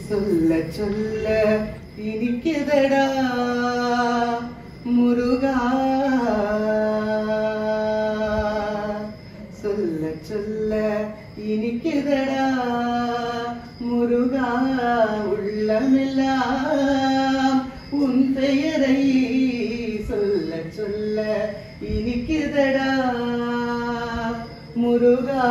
சொல்ல சொல்ல இனிக்குதடா முருகா சொல்ல சொல்ல இனிக்குதடா முருகா உள்ளமெல்லாம் உன் பெயரை சொல்ல சொல்ல இனிக்குதடா முருகா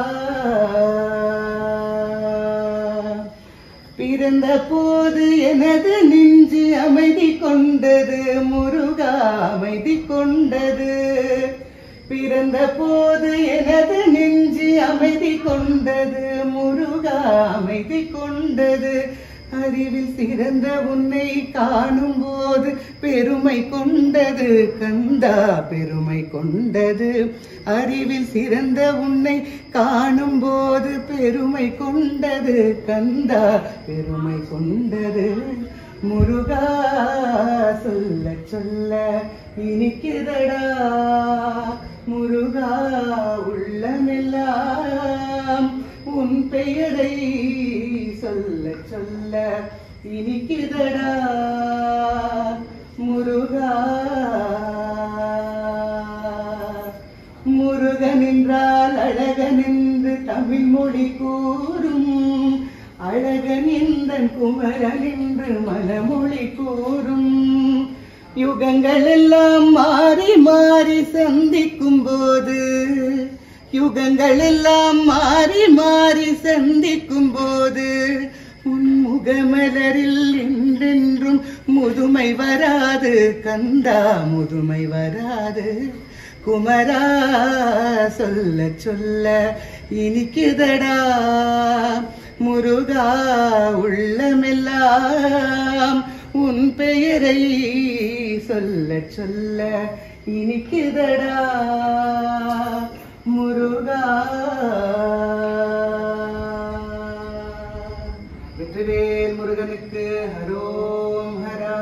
பிறந்த போது எனது நெஞ்சு அமைதி கொண்டது முருகா அமைதி கொண்டது பிறந்த போது எனது நெஞ்சு அமைதி கொண்டது முருகா அமைதி கொண்டது அறிவில் சிறந்த உன்னை காணும் போது பெருமை கொண்டது கந்தா பெருமை கொண்டது அறிவில் சிறந்த உன்னை காணும் போது பெருமை கொண்டது கந்தா பெருமை கொண்டது முருகா சொல்ல சொல்ல இனிக்குதடா முருகா உள்ளமெல்லாம் உன் பெயரை சொல்ல சொல்ல இனிக்குதடா முருகா முருகன் என்றால் அழகன் என்று தமிழ் மொழி கூறும் அழகன் எந்தன் குமரன் என்று மனமொழி கூறும் யுகங்கள் எல்லாம் மாறி மாறி சந்திக்கும் போது யுகங்கள் எல்லாம் மாறி மாறி சந்திக்கும் போது உன் முகமலரில் என்றென்றும் முதுமை வராது கந்தா முதுமை வராது குமரா சொல்ல சொல்ல இனிக்குதடா முருகா உள்ளமெல்லாம் உன் பெயரை சொல்ல சொல்ல இனிக்குதடா முருகா வெற்றிவேல் முருகனுக்கு ஹரோம் ஹரா.